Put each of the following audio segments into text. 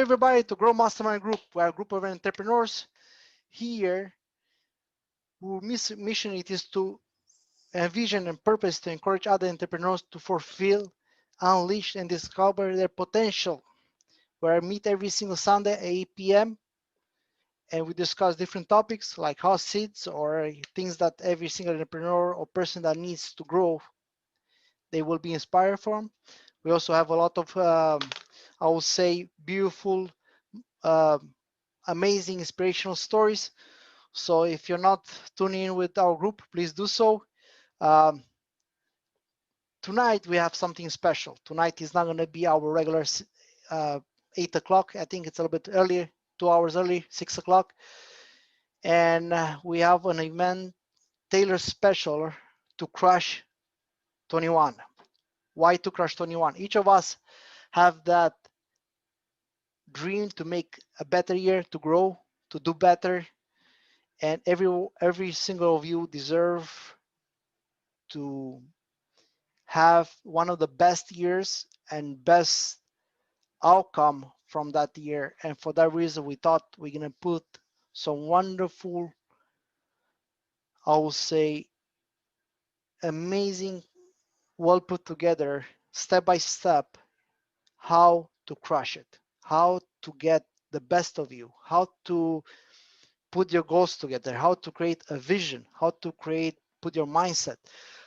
everybody to Grow Mastermind Group. We're a group of entrepreneurs here whose mission it is to vision and purpose to encourage other entrepreneurs to fulfill, unleash, and discover their potential. Where I meet every single Sunday at 8 p.m. and we discuss different topics like house seats or things that every single entrepreneur or person that needs to grow, they will be inspired from. We also have a lot of, I would say, beautiful, uh, amazing, inspirational stories. So if you're not tuning in with our group, please do so. Um, Tonight we have something special. Tonight is not going to be our regular 8 o'clock. I think it's a little bit earlier, 2 hours early, 6 o'clock. And we have an event tailored special to Crush 21. Why to Crush 21? Each of us have that dream to make a better year, to grow, to do better. And every single of you deserve to have one of the best years and best outcome from that year. And for that reason, we thought we're going to put some wonderful, I will say, amazing, well put together, step by step, how to crush it, how to get the best of you, how to put your goals together, how to create a vision, how to put your mindset,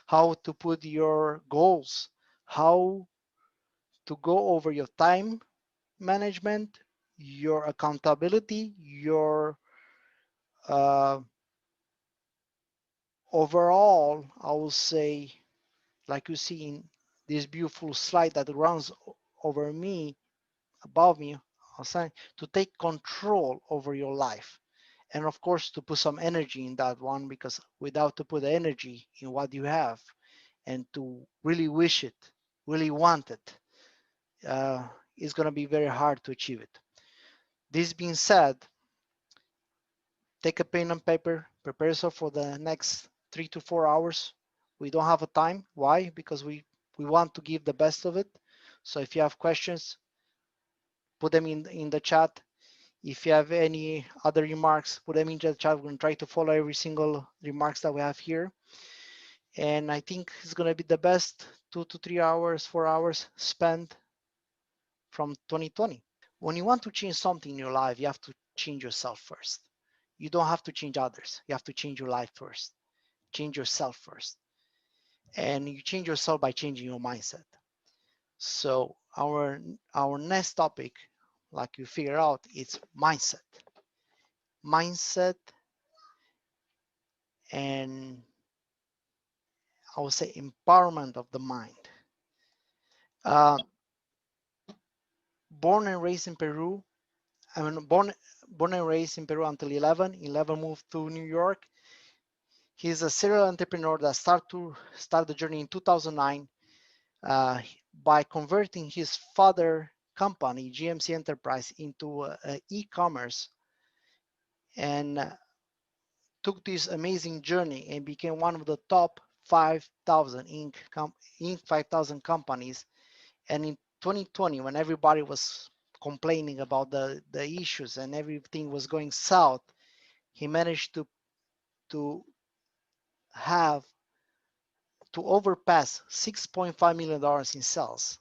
how to put your goals, how to go over your time management, your accountability, your overall, I will say, like you see in this beautiful slide that runs over me, above me, outside, to take control over your life. And of course, to put some energy in that one, because without to put energy in what you have and to really wish it, really want it, it's going to be very hard to achieve it. This being said, take a pen and paper, prepare yourself for the next 3 to 4 hours. We don't have a time. Why? Because we want to give the best of it. So if you have questions, put them in the chat. If you have any other remarks, put them in the chat. We're going to try to follow every single remarks that we have here. And I think it's going to be the best 2 to 3 hours, 4 hours spent from 2020. When you want to change something in your life, you have to change yourself first. You don't have to change others. You have to change your life first. Change yourself first. And you change yourself by changing your mindset. So our next topic, like you figure out, it's mindset. Mindset, and I would say empowerment of the mind. Born and raised in Peru. I mean, born and raised in Peru until 11. 11 moved to New York. He's a serial entrepreneur that started the journey in 2009 by converting his father company, GMC Enterprise, into e-commerce, and took this amazing journey and became one of the top 5,000 Inc. 5,000 companies. And in 2020, when everybody was complaining about the issues and everything was going south, he managed to overpass $6.5 million in sales.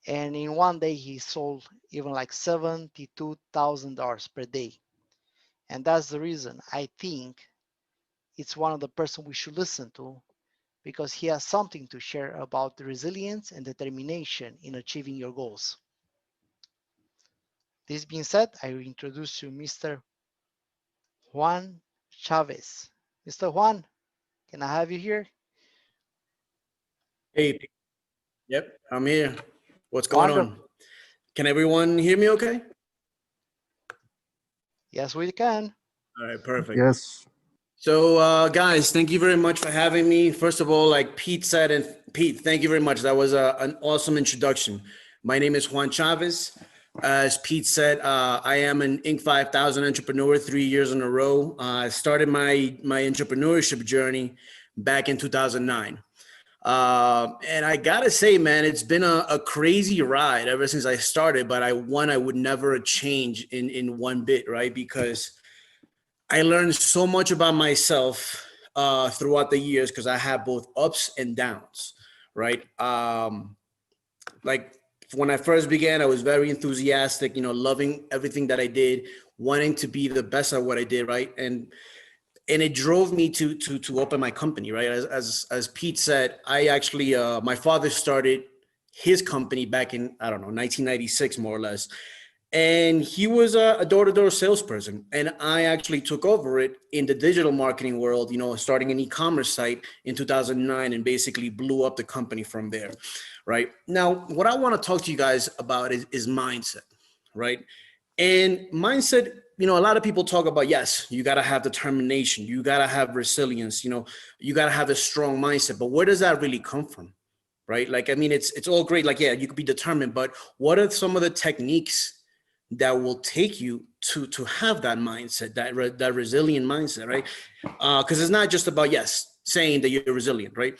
And in one day, he sold even like $72,000 per day. And that's the reason I think it's one of the person we should listen to, because he has something to share about the resilience and determination in achieving your goals. This being said, I will introduce you Mr. Juan Chavez. Mr. Juan, can I have you here? Hey, yep, I'm here. What's going Wonderful. on? Can everyone hear me okay? Yes, we can. All right, perfect. Yes. So, guys, thank you very much for having me. First of all, like Pete said, and Pete, thank you very much. That was an awesome introduction. My name is Juan Chavez. As Pete said, I am an Inc. 5000 entrepreneur 3 years in a row. I started my entrepreneurship journey back in 2009. And I gotta say, man, it's been a crazy ride ever since I started. But I would never change in one bit, right? Because I learned so much about myself throughout the years because I had both ups and downs, right? Like when I first began, I was very enthusiastic, loving everything that I did, wanting to be the best at what I did, right? And it drove me to open my company, right? As Pete said, I actually my father started his company back in, I don't know, 1996 more or less, and he was a door-to-door salesperson, and I actually took over it in the digital marketing world, starting an e-commerce site in 2009, and basically blew up the company from there. Right now, what I want to talk to you guys about is mindset, right? And mindset, a lot of people talk about, yes, you got to have determination, you got to have resilience, you got to have a strong mindset, but where does that really come from? Right? Like, I mean, it's all great. Like, yeah, you could be determined, but what are some of the techniques that will take you to have that mindset, that resilient mindset, right? Because it's not just about, yes, saying that you're resilient, right?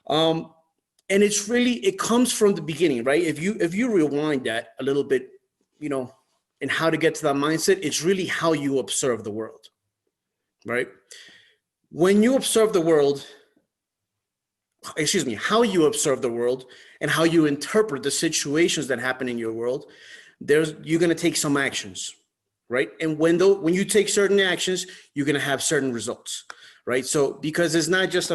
And it comes from the beginning, right? If you rewind that a little bit, and how to get to that mindset, it's really how you observe the world, right? When you observe the world, how you observe the world and how you interpret the situations that happen in your world, you're going to take some actions, right? And when you take certain actions, you're going to have certain results, right? So because it's not just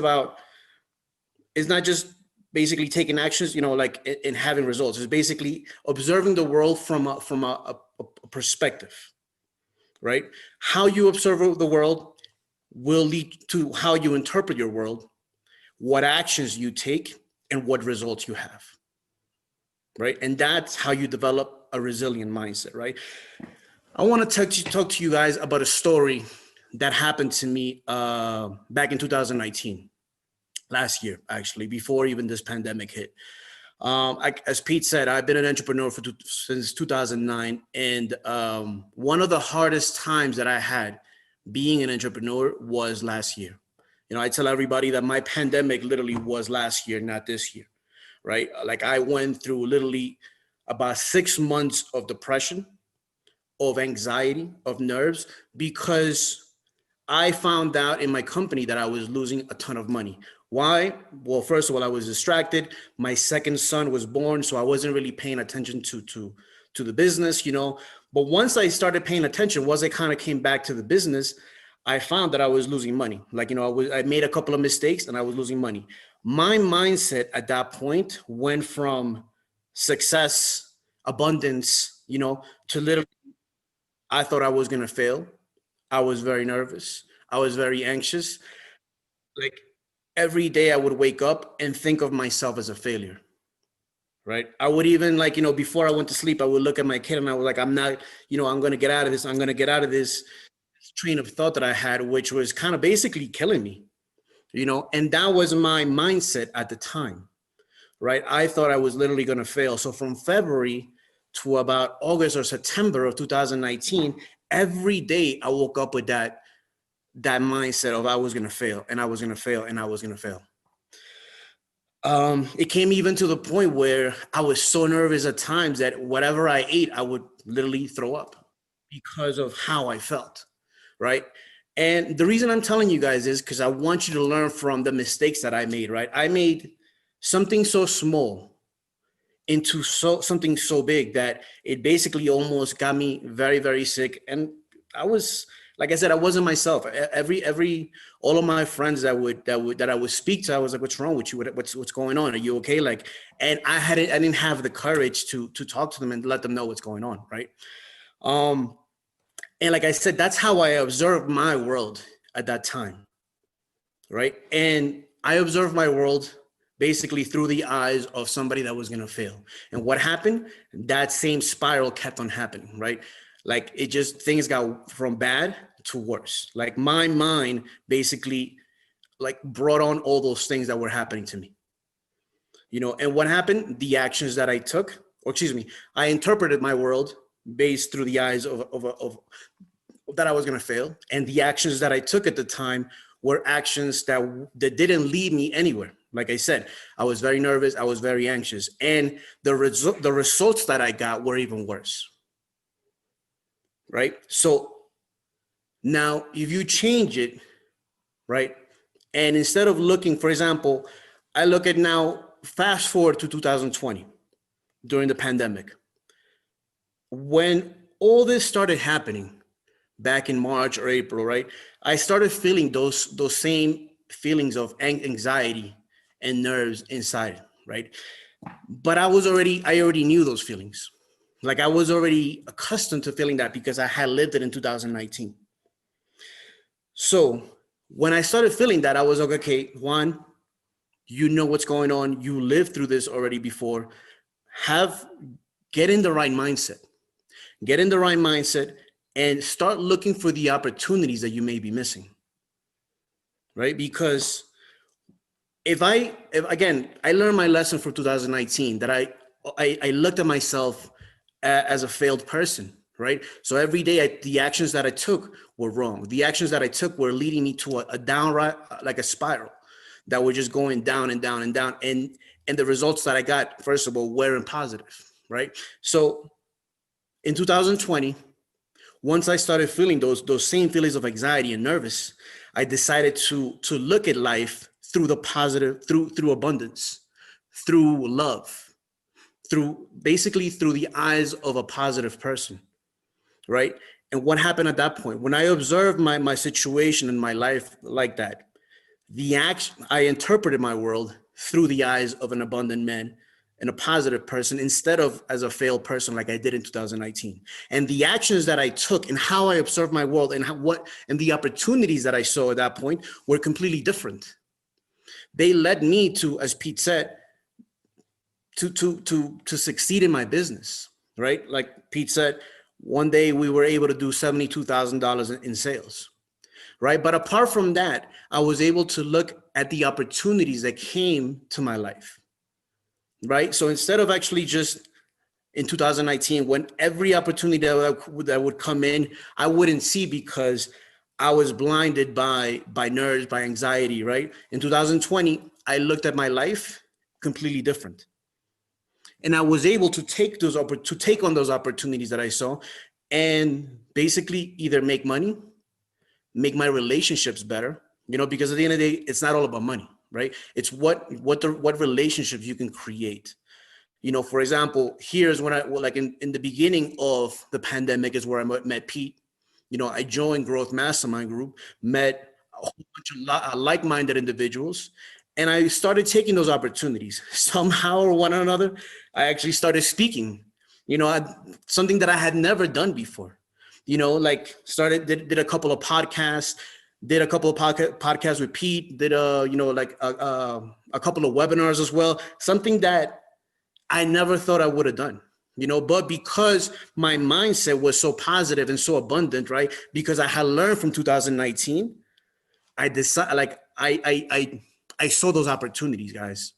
basically taking actions, like in having results. It's basically observing the world from a perspective, right? How you observe the world will lead to how you interpret your world, what actions you take, and what results you have, right? And that's how you develop a resilient mindset, right? I want to talk to you guys about a story that happened to me back in 2019, last year, actually, before even this pandemic hit. As Pete said, I've been an entrepreneur since 2009. And one of the hardest times that I had being an entrepreneur was last year. I tell everybody that my pandemic literally was last year, not this year, right? Like I went through literally about 6 months of depression, of anxiety, of nerves, because I found out in my company that I was losing a ton of money. Why? Well, first of all, I was distracted. My second son was born, so I wasn't really paying attention to the business, But once I started paying attention, once I kind of came back to the business, I found that I was losing money. Like, I made a couple of mistakes and I was losing money. My mindset at that point went from success, abundance, to literally, I thought I was going to fail. I was very nervous. I was very anxious. Like every day I would wake up and think of myself as a failure, right? I would even before I went to sleep, I would look at my kid and I was like, I'm not, I'm going to get out of this. I'm going to get out of this train of thought that I had, which was kind of basically killing me, and that was my mindset at the time, right? I thought I was literally going to fail. So from February to about August or September of 2019, every day I woke up with that mindset of I was going to fail and I was going to fail and I was going to fail. It came even to the point where I was so nervous at times that whatever I ate, I would literally throw up because of how I felt, right? And the reason I'm telling you guys is because I want you to learn from the mistakes that I made, right? I made something so small into something so big that it basically almost got me very, very sick. And I was, like I said, I wasn't myself. All of my friends that I would speak to, I was like, "What's wrong with you? What's going on? Are you okay?" Like, and I didn't have the courage to talk to them and let them know what's going on, right? And like I said, that's how I observed my world at that time, right? And I observed my world basically through the eyes of somebody that was going to fail. And what happened? That same spiral kept on happening, right? Like things got from bad to worse. Like my mind basically like brought on all those things that were happening to me, and what happened? The actions that I took, I interpreted my world based through the eyes of that I was going to fail. And the actions that I took at the time were actions that didn't lead me anywhere. Like I said, I was very nervous. I was very anxious. And the results that I got were even worse. Right. So now if you change it, right, and instead of looking, for example, I look at now, fast forward to 2020 during the pandemic. When all this started happening back in March or April, right, I started feeling those same feelings of anxiety and nerves inside, right? But I already knew those feelings. Like I was already accustomed to feeling that because I had lived it in 2019. So when I started feeling that, I was like, okay, Juan, you know what's going on. You lived through this already before. Have Get in the right mindset. Get in the right mindset and start looking for the opportunities that you may be missing. Right? Because if again, I learned my lesson from 2019 that I looked at myself as a failed person, right? So every day, the actions that I took were wrong. The actions that I took were leading me to a downright, like a spiral, that were just going down and down and down. And the results that I got, first of all, weren't positive, right? So in 2020, once I started feeling those same feelings of anxiety and nervous, I decided to look at life through the positive, through abundance, through love, through basically through the eyes of a positive person, right? And what happened at that point? When I observed my situation in my life like that, I interpreted my world through the eyes of an abundant man and a positive person instead of as a failed person like I did in 2019. And the actions that I took and how I observed my world and the opportunities that I saw at that point were completely different. They led me to, as Pete said, to succeed in my business, right? Like Pete said, one day we were able to do $72,000 in sales, right? But apart from that, I was able to look at the opportunities that came to my life, right? So instead of actually just in 2019, when every opportunity that would come in, I wouldn't see because I was blinded by nerves, by anxiety, right? In 2020, I looked at my life completely different. And I was able to take on those opportunities that I saw and basically either make money, make my relationships better, because at the end of the day, it's not all about money, right? It's what relationships you can create. For example, here's when in the beginning of the pandemic is where I met Pete. I joined Growth Mastermind Group, met a whole bunch of like-minded individuals, and I started taking those opportunities. Somehow or one or another, I actually started speaking, something that I had never done before. Did a couple of podcasts, did a couple of podcasts with Pete, did a couple of webinars as well, something that I never thought I would have done, but because my mindset was so positive and so abundant, right? Because I had learned from 2019, I decided, I saw those opportunities, guys.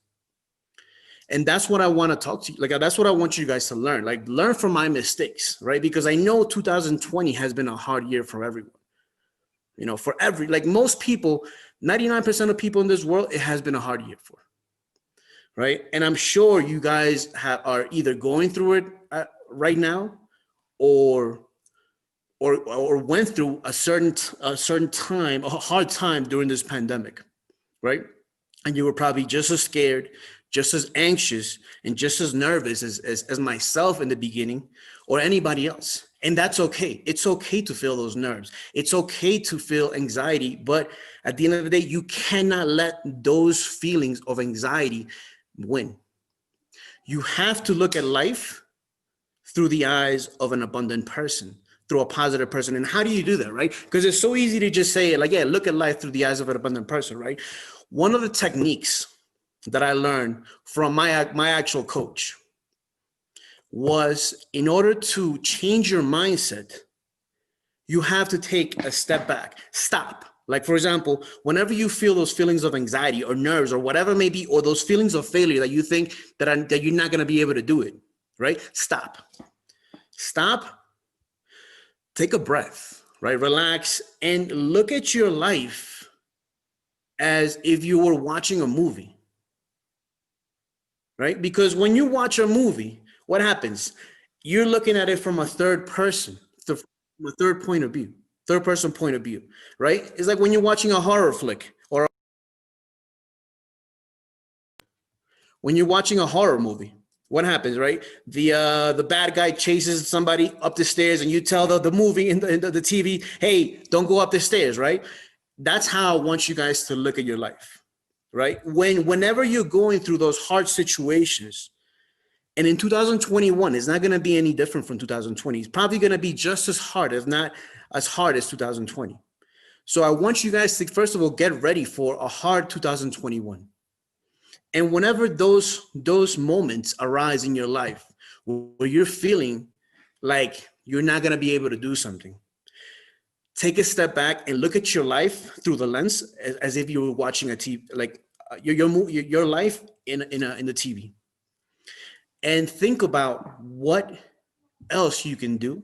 And that's what I want to talk to you. That's what I want you guys to learn. Learn from my mistakes, right? Because I know 2020 has been a hard year for everyone. Most people, 99% of people in this world, it has been a hard year for. Right. And I'm sure you guys are either going through it right now or went through a certain time, a hard time during this pandemic. Right. And you were probably just as scared, just as anxious, and just as nervous as myself in the beginning or anybody else. And that's okay. It's okay to feel those nerves. It's okay to feel anxiety. But at the end of the day, you cannot let those feelings of anxiety win. You have to look at life through the eyes of an abundant person, through a positive person. And how do you do that, right? Because it's so easy to just say, look at life through the eyes of an abundant person, right? One of the techniques that I learned from my actual coach was, in order to change your mindset, you have to take a step back, stop. For example, whenever you feel those feelings of anxiety or nerves or whatever it may be, or those feelings of failure that you think that you're not going to be able to do it, right? Stop, take a breath, right? Relax and look at your life as if you were watching a movie, right? Because when you watch a movie, what happens? You're looking at it from a third person, from a third point of view, third person point of view, right? It's like when you're watching a horror flick or when you're watching a horror movie. What happens, right? The bad guy chases somebody up the stairs, and you tell the movie in the TV, hey, don't go up the stairs, right? That's how I want you guys to look at your life, right? Whenever you're going through those hard situations, and in 2021, it's not going to be any different from 2020. It's probably going to be just as hard, if not as hard as 2020. So I want you guys to, first of all, get ready for a hard 2021. And whenever those moments arise in your life where you're feeling like you're not going to be able to do something, take a step back and look at your life through the lens as if you were watching a TV, like your life in the TV, and think about what else you can do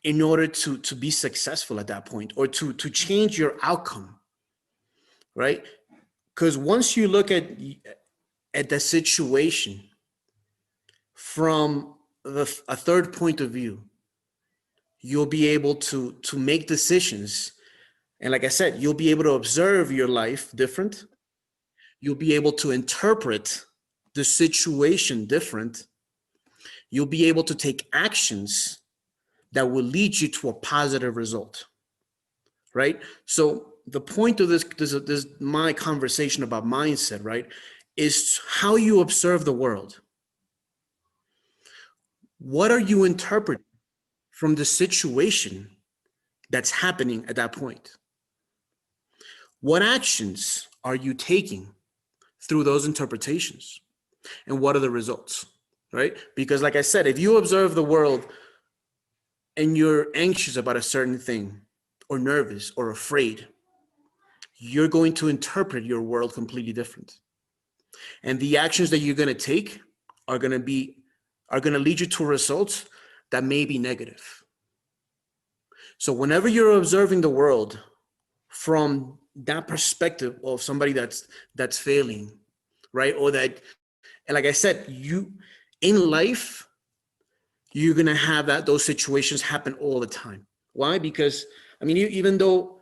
in order to be successful at that point, or to change your outcome, right? Because once you look at the situation from a third point of view, you'll be able to make decisions. And like I said, you'll be able to observe your life different. You'll be able to interpret the situation different. You'll be able to take actions that will lead you to a positive result, right? So the point of this my conversation about mindset, right, is how you observe the world. What are you interpreting from the situation that's happening at that point? What actions are you taking through those interpretations? And what are the results, right? Because like I said, if you observe the world and you're anxious about a certain thing, or nervous or afraid, you're going to interpret your world completely different. And the actions that you're going to take are going to lead you to results that may be negative. So whenever you're observing the world from that perspective of somebody that's failing, right? Or that, and like I said, you in life, you're gonna have those situations happen all the time. Why? Because I mean, even though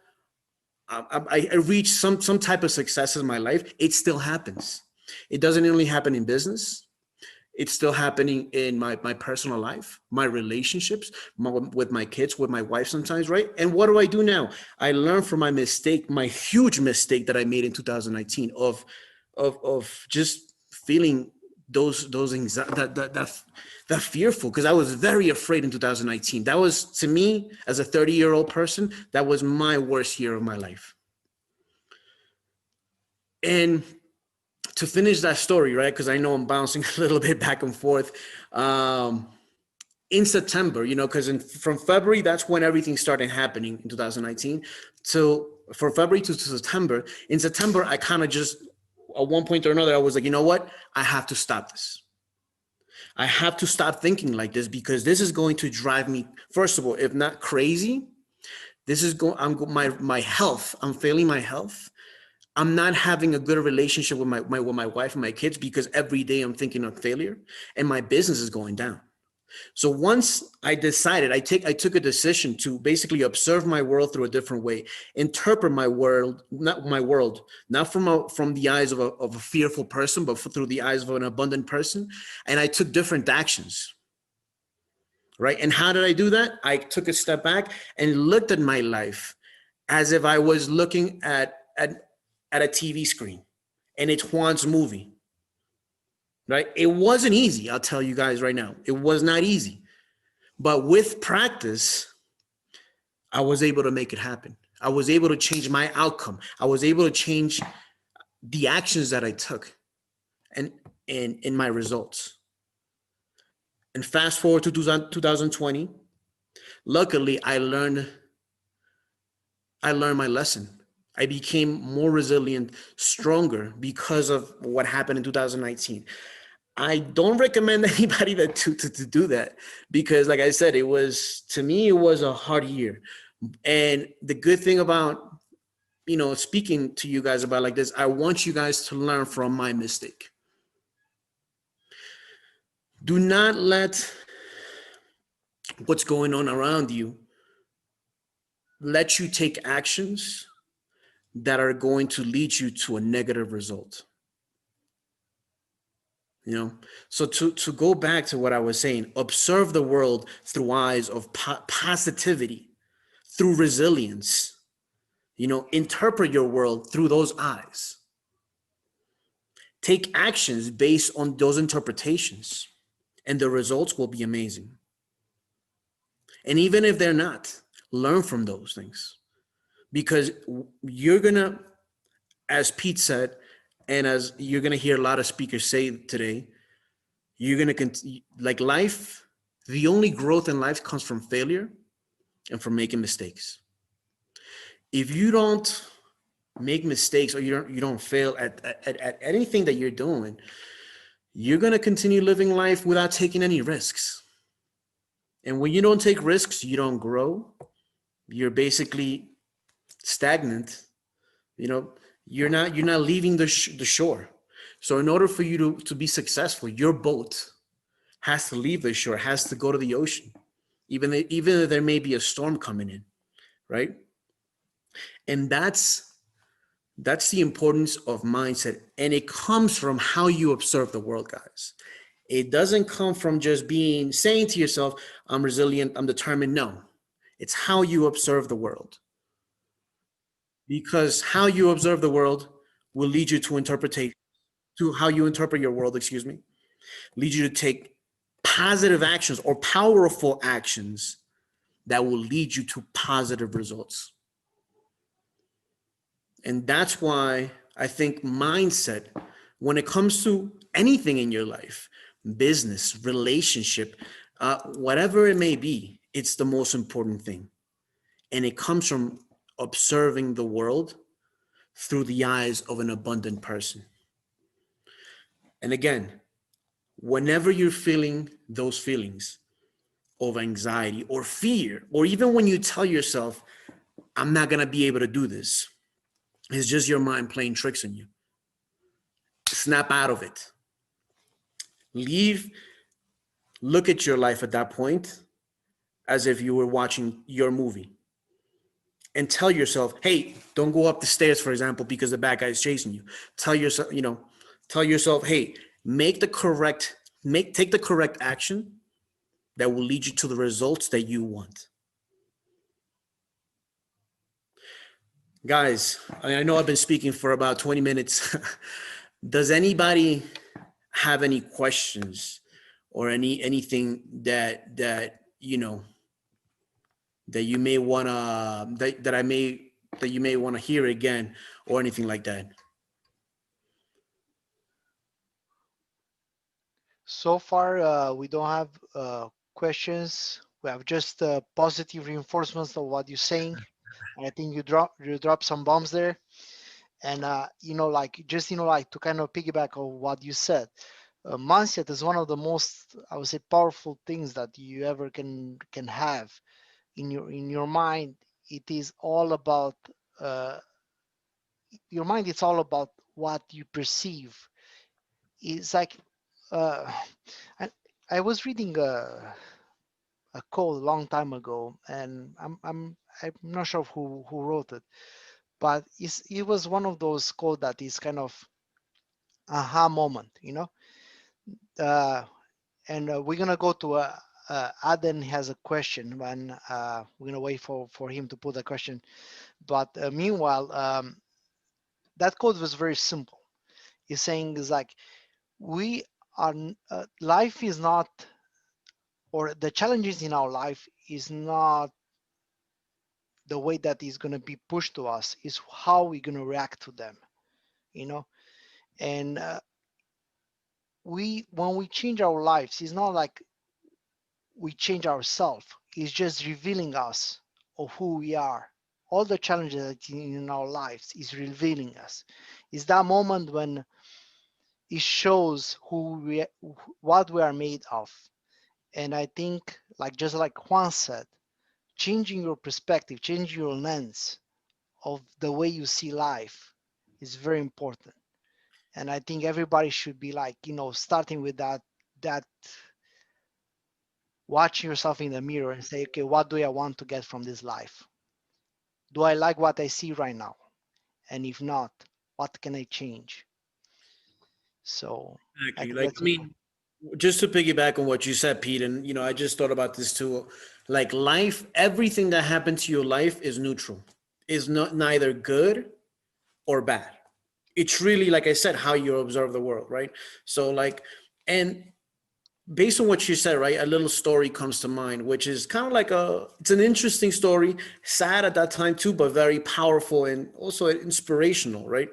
I reach some type of success in my life, it still happens. It doesn't only happen in business. It's still happening in my personal life, my relationships, with my kids, with my wife sometimes, right? And what do I do now? I learn from my mistake, my huge mistake that I made in 2019 of just feeling those anxiety, that fearful, because I was very afraid in 2019. That was, to me, as a 30-year-old person, that was my worst year of my life. And to finish that story, right? Because I know I'm bouncing a little bit back and forth. In September, because from February, that's when everything started happening in 2019. So from February to September, in September, I kind of just, at one point or another, I was like, you know what? I have to stop this. I have to stop thinking like this, because this is going to drive me, first of all, if not crazy, this is going, my health, I'm failing my health. I'm not having a good relationship with my wife and my kids, because every day I'm thinking of failure, and my business is going down. So once I decided, I took a decision to basically observe my world through a different way, interpret my world, not from the eyes of a fearful person, but through the eyes of an abundant person. And I took different actions, right? And how did I do that? I took a step back and looked at my life as if I was looking at a TV screen, and it's Juan's movie. Right? It wasn't easy. I'll tell you guys right now, it was not easy, but with practice, I was able to make it happen. I was able to change my outcome. I was able to change the actions that I took and in my results. And fast forward to 2020, luckily I learned my lesson. I became more resilient, stronger, because of what happened in 2019. I don't recommend anybody to do that, because like I said, to me, it was a hard year. And the good thing about, speaking to you guys about like this, I want you guys to learn from my mistake. Do not let what's going on around you let you take actions that are going to lead you to a negative result. You know, so to go back to what I was saying, observe the world through eyes of positivity, through resilience. You know, interpret your world through those eyes. Take actions based on those interpretations, and the results will be amazing. And even if they're not, learn from those things, because you're gonna, as Pete said, and as you're gonna hear a lot of speakers say today, you're gonna like life. The only growth in life comes from failure and from making mistakes. If you don't make mistakes, or you don't fail at anything that you're doing, you're gonna continue living life without taking any risks. And when you don't take risks, you don't grow. You're basically stagnant. You know, you're not leaving the shore. So in order for you to be successful, your boat has to leave the shore, has to go to the ocean, even if there may be a storm coming in, right? And that's the importance of mindset, and it comes from how you observe the world, guys. It doesn't come from just being saying to yourself, I'm resilient, I'm determined. No, it's how you observe the world, because how you observe the world will lead you to interpretation, to how you interpret your world, excuse me, lead you to take positive actions or powerful actions that will lead you to positive results. And that's why I think mindset, when it comes to anything in your life, business, relationship, whatever it may be, it's the most important thing. And it comes from observing the world through the eyes of an abundant person. And again, whenever you're feeling those feelings of anxiety or fear, or even when you tell yourself, I'm not going to be able to do this, it's just your mind playing tricks on you. Snap out of it. Leave, look at your life at that point as if you were watching your movie, and tell yourself, hey, don't go up the stairs, for example, because the bad guy is chasing you. Tell yourself, tell yourself, hey, take the correct action that will lead you to the results that you want. Guys, I know I've been speaking for about 20 minutes. Does anybody have any questions, or anything that you may want to that you may want to hear again, or anything like that? So far, we don't have questions. We have just positive reinforcements of what you're saying. And I think you drop some bombs there. And like just like to kind of piggyback on what you said, mindset is one of the most, I would say, powerful things that you ever can have in your mind. It is all about uh, your mind. It's all about what you perceive. It's like uh, I, I was reading a quote a long time ago, and I'm not sure who wrote it, but it was one of those quote that is kind of aha moment. Uh, and we're gonna go to Aden has a question, and we're gonna wait for him to put a question. But meanwhile, that quote was very simple. He's saying is like we life is not, or the challenges in our life is not the way that is going to be pushed to us, is how we're going to react to them, you know and we when we change our lives, it's not like we change ourselves. It's just revealing us of who we are. All the challenges that in our lives is revealing us. Is that moment when it shows what we are made of. And I think, like just like Juan said, changing your perspective, changing your lens of the way you see life is very important. And I think everybody should be like, starting with that watching yourself in the mirror and say, okay, what do I want to get from this life? Do I like what I see right now? And if not, what can I change? So I Exactly. think Like, that's I mean, just to piggyback on what you said, Pete, and I just thought about this too. Like life, everything that happened to your life is neutral, is not neither good or bad. It's really, like I said, how you observe the world, right? So like, and based on what you said, right, a little story comes to mind, which is kind of like it's an interesting story, sad at that time too, but very powerful and also inspirational, right?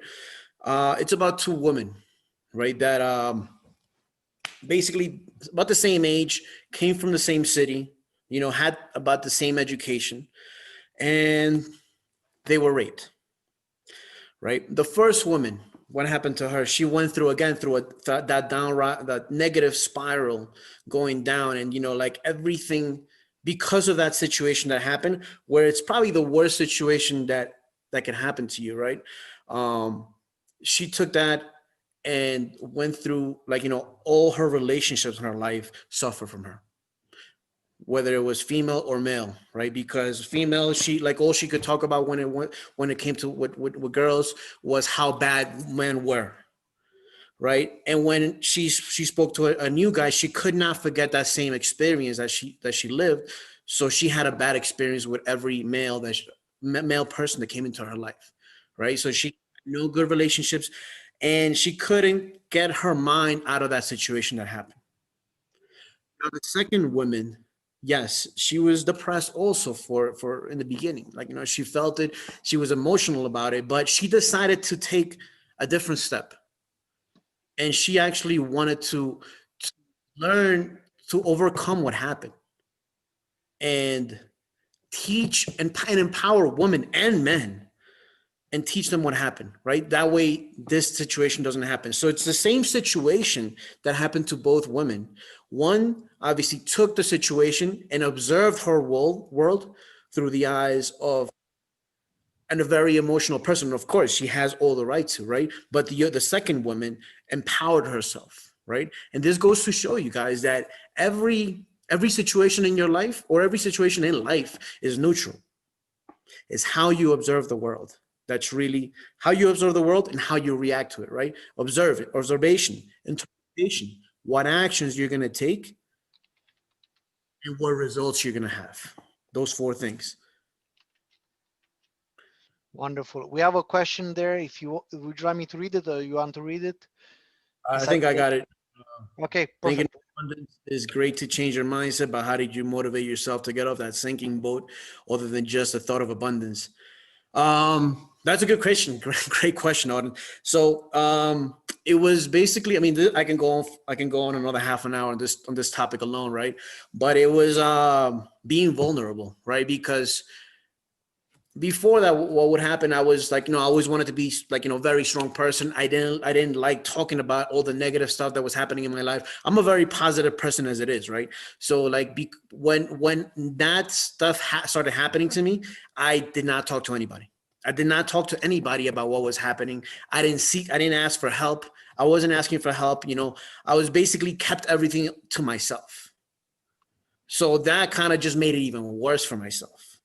It's about two women, right, that basically about the same age, came from the same city, had about the same education, and they were raped, right? The first woman, what happened to her? She went through again through that downright that negative spiral going down, and like everything because of that situation that happened, where it's probably the worst situation that can happen to you, right? Um, she took that and went through like all her relationships in her life suffer from her, whether it was female or male, right? Because female, she like all she could talk about when it came to with girls was how bad men were, right? And when she spoke to a new guy, she could not forget that same experience that she lived. So she had a bad experience with every male person that came into her life, right? So she had no good relationships, and she couldn't get her mind out of that situation that happened. Now the second woman, yes, she was depressed also for in the beginning. Like she felt it, she was emotional about it, but she decided to take a different step, and she actually wanted to learn to overcome what happened and teach and empower women and men and teach them what happened, right? That way, this situation doesn't happen. So it's the same situation that happened to both women. One obviously took the situation and observed her world through the eyes of and a very emotional person. Of course, she has all the right to, right? But the second woman empowered herself, right? And this goes to show you guys that every situation in your life or every situation in life is neutral. It's how you observe the world. That's really how you observe the world and how you react to it, right? Observe it, observation, interpretation, what actions you're going to take, and what results you're going to have. Those four things. wonderful. We have a question there. If you would you like me to read it or you want to read it? I Besides, think I got it. okay, Thinking perfect. abundance is great to change your mindset, but how did you motivate yourself to get off that sinking boat other than just the thought of abundance? That's a good question. Great question, Auden. So, it was basically, I mean, I can go on another half an hour on this topic alone, right? But it was being vulnerable, right? Because before that, what would happen, I was like, I always wanted to be like, very strong person. I didn't like talking about all the negative stuff that was happening in my life. I'm a very positive person as it is, right? So like when that stuff started happening to me, I did not talk to anybody. I did not talk to anybody about what was happening. I didn't ask for help. I wasn't asking for help. I was basically kept everything to myself. So that kind of just made it even worse for myself,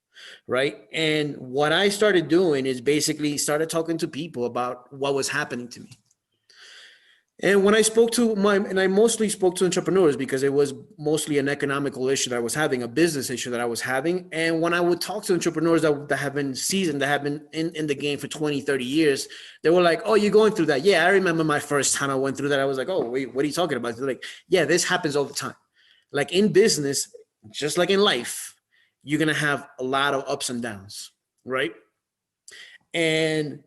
right? And what I started doing is basically started talking to people about what was happening to me. And when I spoke to and I mostly spoke to entrepreneurs because it was mostly an economical issue that I was having, a business issue that I was having. And when I would talk to entrepreneurs that have been seasoned, that have been in the game for 20, 30 years, they were like, oh, you're going through that. Yeah, I remember my first time I went through that. I was like, oh, wait, what are you talking about? They're like, yeah, this happens all the time. Like in business, just like in life, you're going to have a lot of ups and downs, right? And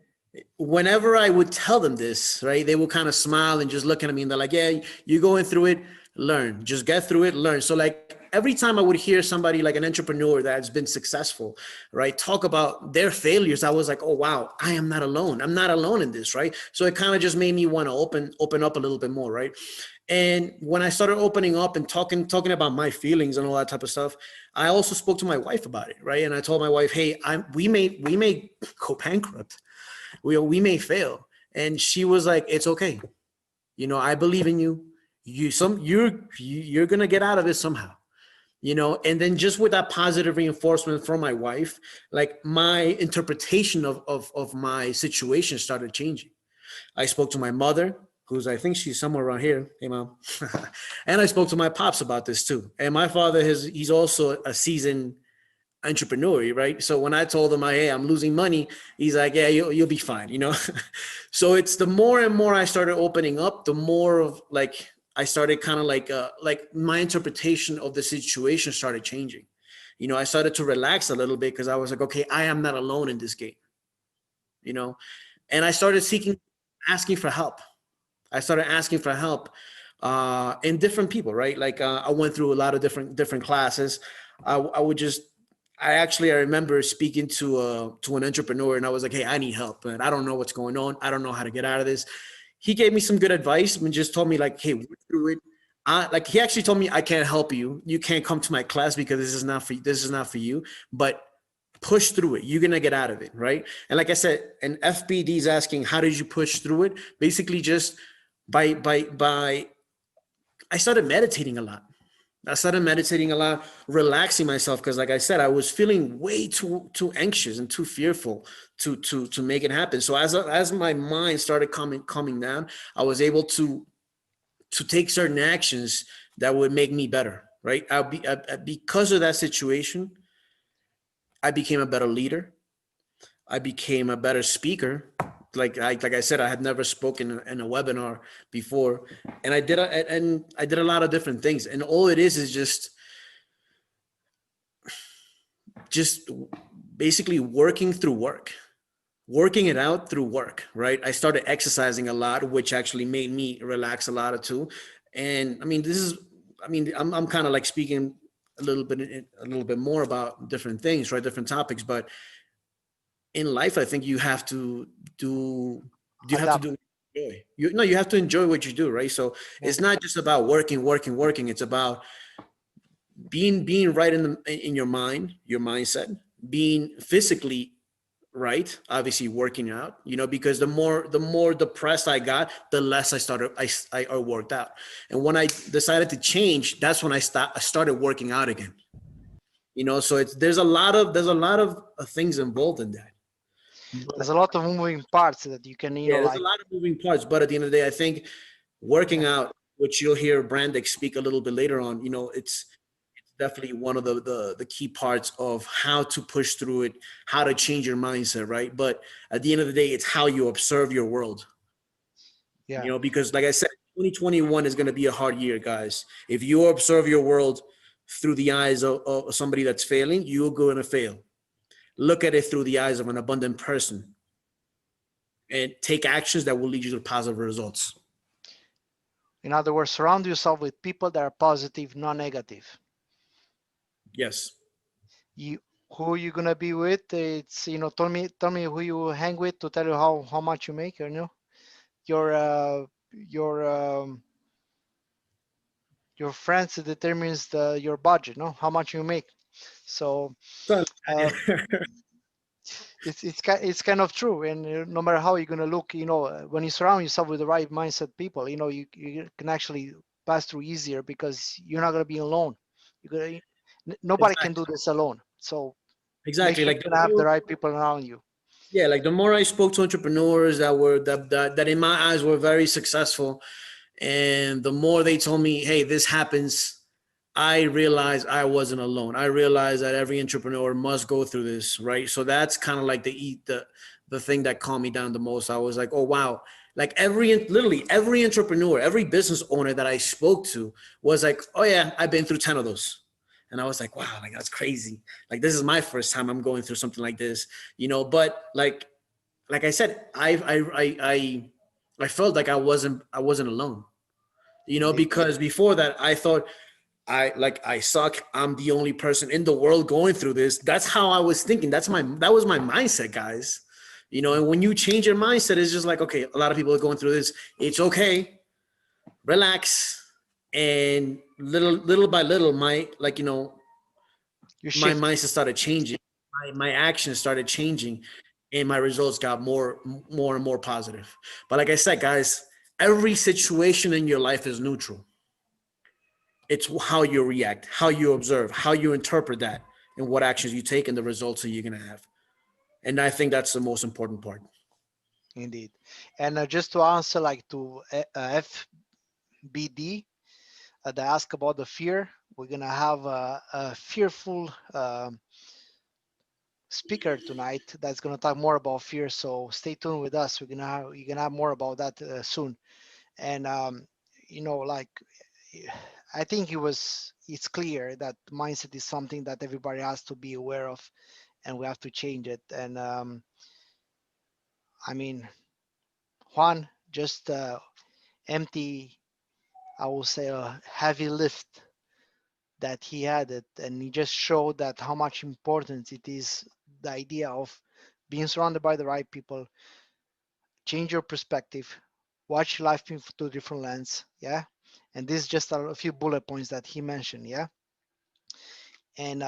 whenever I would tell them this, right, they would kind of smile and just look at me and they're like, yeah, you're going through it, learn, just get through it, learn. So like every time I would hear somebody like an entrepreneur that's been successful, right, talk about their failures, I was like, oh, wow, I am not alone. I'm not alone in this, right? So it kind of just made me want to open up a little bit more, right? And when I started opening up and talking about my feelings and all that type of stuff, I also spoke to my wife about it, right? And I told my wife, hey, we may go bankrupt, we may fail, and she was like, it's okay, I believe in you. You're gonna get out of it somehow. And then just with that positive reinforcement from my wife, like my interpretation of my situation started changing. I spoke to my mother, who's, I think she's somewhere around here. Hey, mom. And I spoke to my pops about this too. And my father, he's also a seasoned entrepreneur, right? So when I told him, hey, I'm losing money, he's like, yeah, you'll be fine. So it's the more and more I started opening up, the more of like I started kind of like my interpretation of the situation started changing. I started to relax a little bit because I was like, okay, I am not alone in this game, you know, and I started asking for help. I started asking for help in different people, right? Like I went through a lot of different classes. I would just, I remember speaking to an entrepreneur, and I was like, hey, I need help, and I don't know what's going on. I don't know how to get out of this. He gave me some good advice and just told me like, hey, work through it. Like he actually told me, I can't help you. You can't come to my class because this is not for you. But push through it. You're gonna get out of it, right? And like I said, and FBD is asking, how did you push through it? Basically, just by I started meditating a lot. Relaxing myself because, like I said, I was feeling way too anxious and too fearful to make it happen. So as my mind started coming down, I was able to take certain actions that would make me better. Right? Because of that situation, I became a better leader. I became a better speaker. Like I said, I had never spoken in a webinar before, and I did a lot of different things. And all it is just basically working it out through work. Right? I started exercising a lot, which actually made me relax a lot too. And I mean, I'm kind of like speaking a little bit more about different things, right? Different topics, but in life, I think you have to do you have to Adapt. do enjoy. You have to enjoy what you do, right? So Yeah. it's not just about working. It's about being right in your mindset, being physically right, obviously working out, because the more depressed I got, the less I worked out. And when I decided to change, that's when I started working out again. So there's a lot of things involved in that. There's a lot of moving parts that you can, Yeah, there's a like, lot of moving parts, but at the end of the day, I think yeah. working out, which you'll hear Brandick speak a little bit later on, it's definitely one of the key parts of how to push through it, how to change your mindset, right? But at the end of the day, it's how you observe your world, Yeah. because like I said, 2021 is going to be a hard year, guys. If you observe your world through the eyes of somebody that's failing, you're going to fail. Look at it through the eyes of an abundant person and take actions that will lead you to positive results. In other words, surround yourself with people that are positive, not negative. Yes. You Who you gonna be with? It's, tell me who you hang with to tell you how much you make. Your your your friends determines your budget, no, how much you make. So So, uh, it's kind of true. And no matter how you're gonna look, when you surround yourself with the right mindset people, you can actually pass through easier because you're not gonna be alone. You're gonna Nobody can do exactly. this alone. So make Exactly. sure Like you're gonna have the right people around you. like the more I spoke to entrepreneurs that in my eyes were very successful, and the more they told me, hey, this happens, I realized I wasn't alone. I realized that every entrepreneur must go through this, right? So that's kind of like the thing that calmed me down the most. I was like, oh wow. Like literally every entrepreneur, every business owner that I spoke to was like, oh yeah, I've been through 10 of those. And I was like, wow, like that's crazy. Like this is my first time I'm going through something like this, but like I said, I felt like I wasn't alone, because before that I thought I suck. I'm the only person in the world going through this. That's how I was thinking. That was my mindset, guys. And when you change your mindset, it's just like, okay, a lot of people are going through this. It's okay. Relax. And little by little, You my shift. mindset started changing. My actions started changing, and my results got more and more positive. But like I said, guys, every situation in your life is neutral. It's how you react, how you observe, how you interpret that, and what actions you take and the results that you're going to have. And I think that's the most important part. Indeed. And just to answer like to FBD, they ask about the fear. We're gonna have a fearful speaker tonight that's gonna talk more about fear. So stay tuned with us. You're gonna have more about that soon. And like I think it's clear that mindset is something that everybody has to be aware of, and we have to change it. And I mean, Juan just empty, I will say, a heavy lift that he had it, and he just showed that how much importance it is, the idea of being surrounded by the right people, change your perspective, watch life through a different lens. Yeah. And this is just a few bullet points that he mentioned. Yeah. And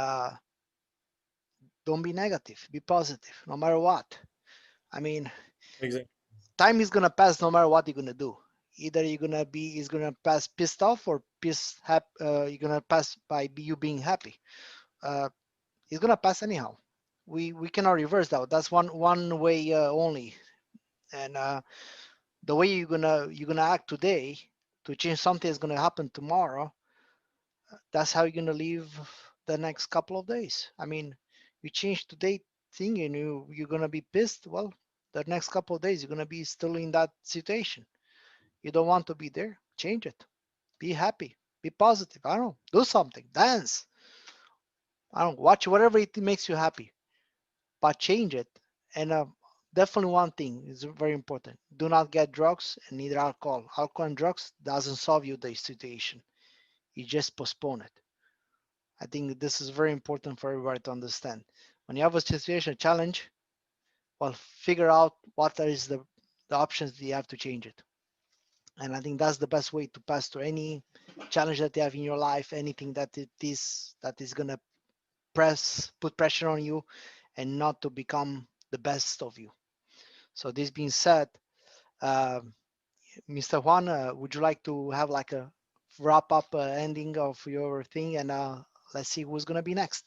don't be negative, be positive no matter what. I mean, Exactly. time is gonna pass no matter what you're gonna do. Either you're gonna be is gonna pass pissed off, or you're gonna pass by you being happy. uh, it's gonna pass anyhow. We cannot reverse that. That's one way only. And the way you're gonna act today to change something that's gonna happen tomorrow, that's how you're gonna live the next couple of days. I mean, you change today thing and you're gonna be pissed. Well, the next couple of days you're gonna be still in that situation. You don't want to be there. Change it. Be happy. Be positive. I don't know. Do something. Dance. I don't know, watch whatever it makes you happy, but change it. And definitely one thing is very important: do not get drugs and neither alcohol. Alcohol and drugs doesn't solve you the situation. You just postpone it. I think this is very important for everybody to understand. When you have a situation, a challenge, well, figure out what is the options that you have to change it. And I think that's the best way to pass through any challenge that you have in your life, anything that is gonna put pressure on you, and not to become the best of you. So this being said, uh, Mr. Juan, would you like to have like a wrap up ending of your thing, and let's see who's gonna be next.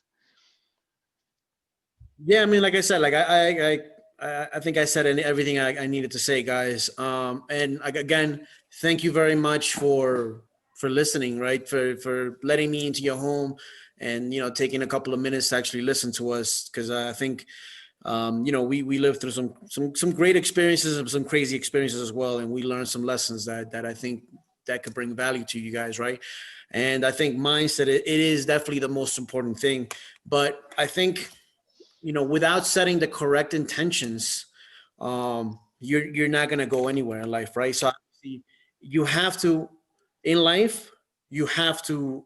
Yeah, I mean, like I said, like I think I said everything I needed to say, guys. And like again, thank you very much for listening, right? For letting me into your home, and taking a couple of minutes to actually listen to us, because I think we lived through some great experiences and some crazy experiences as well, and we learned some lessons that I think that could bring value to you guys, right? And I think mindset, it is definitely the most important thing, but I think without setting the correct intentions, you're not gonna go anywhere in life, right? So obviously, you have to in life, you have to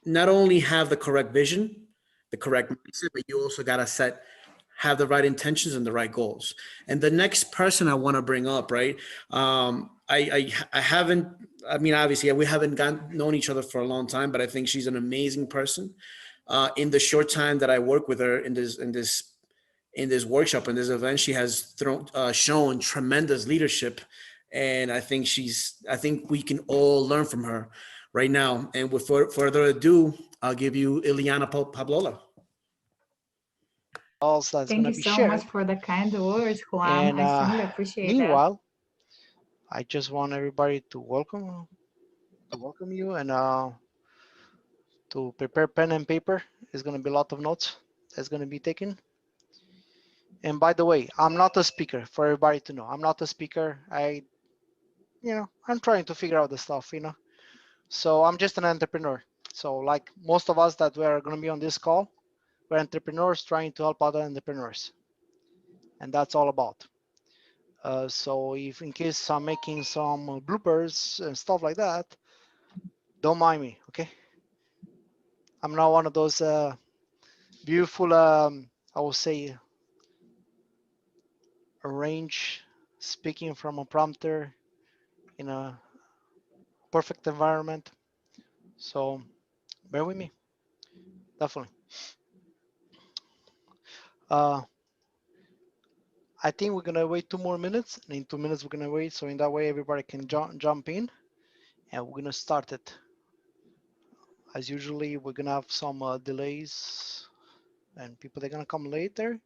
not only have the correct vision, the correct mindset, but you also gotta have the right intentions and the right goals. And the next person I want to bring up, right? I haven't. I mean, obviously, we haven't known each other for a long time, but I think she's an amazing person. In the short time that I work with her in this workshop, in this event, she has shown tremendous leadership, and I think we can all learn from her right now. And with further ado, I'll give you Ileana Pablola. Also, that's Thank gonna you be so much shared. for the kind words, Juan. And I strongly appreciate that. meanwhile, I just want everybody to welcome you, and to prepare pen and paper. There's gonna be a lot of notes that's gonna be taken. And by the way, I'm not a speaker, for everybody to know. I'm not a speaker. I'm trying to figure out the stuff. So I'm just an entrepreneur. So like most of us that were going to be on this call, we're entrepreneurs trying to help other entrepreneurs, and that's all about. So if in case I'm making some bloopers and stuff like that, don't mind me, okay? I'm not one of those beautiful, I will say, arrange speaking from a prompter in a perfect environment. So bear with me, definitely. Uh, I think we're gonna wait 2 more minutes, and in 2 minutes we're gonna wait. So in that way, everybody can jump in, and we're gonna start it As usually, we're gonna have some delays and people that are gonna come later,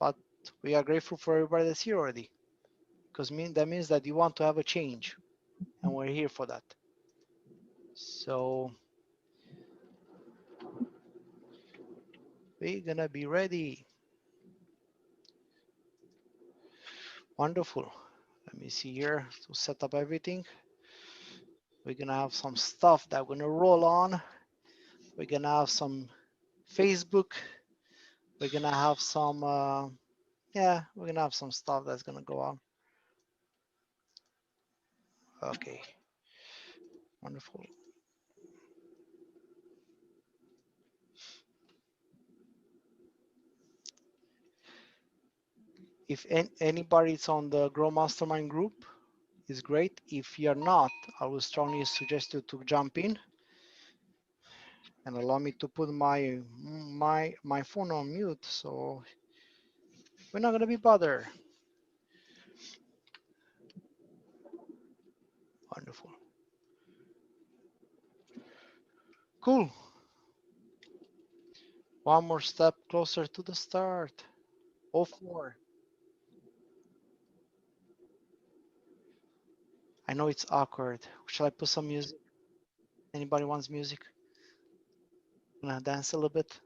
but we are grateful for everybody that's here already, because that means that you want to have a change, and we're here for that. So we're gonna be ready. Wonderful. Let me see here to set up everything. We're gonna have some stuff that we're gonna roll on. We're gonna have some Facebook. We're gonna have some, yeah, we're gonna have some stuff that's gonna go on. Okay, wonderful. If anybody's on the Grow Mastermind group, is great. If you're not, I would strongly suggest you to jump in and allow me to put my phone on mute, so we're not gonna be bothered. Wonderful. Cool. One more step closer to the start. 04. I know it's awkward. Shall I put some music? Anybody wants music? Gonna dance a little bit.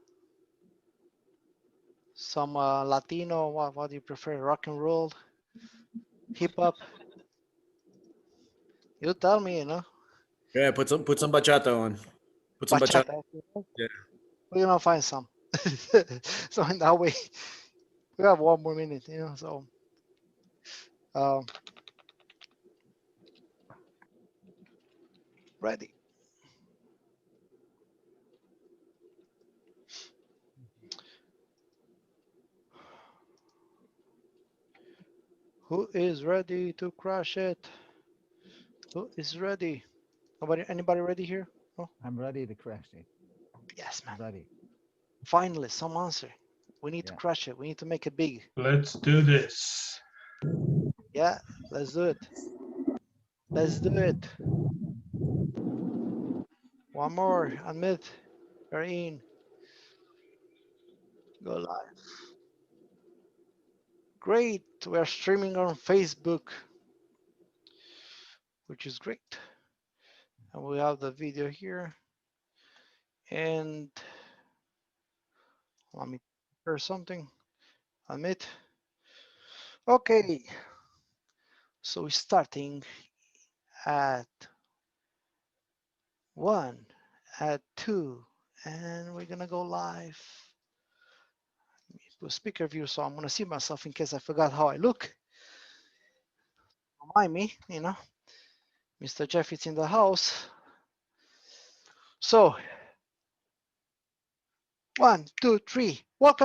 Some Latino. What do you prefer? Rock and roll, hip hop. You tell me. Yeah, put some bachata on. Put some bachata. Bachata. Yeah. We're gonna find some. So in that way, we have one more minute. So um, ready. Who is ready to crush it? Who is ready? Anybody ready here? No? I'm ready to crash it. Yes, man. Ready. Finally, some answer. We need to Yeah. crush it. We need to make it big. Let's do this. Yeah, let's do it. Let's do it. One more. Admit you're in. Go live. Great. We're streaming on Facebook, which is great. And we have the video here. And let me share something. Admit. Okay. So we're starting at 1, at 2, and we're gonna go live. To speaker view, so I'm gonna see myself in case I forgot how I look. Don't mind me, Mr. Jeff is in the house. So 1, 2, 3. Welcome.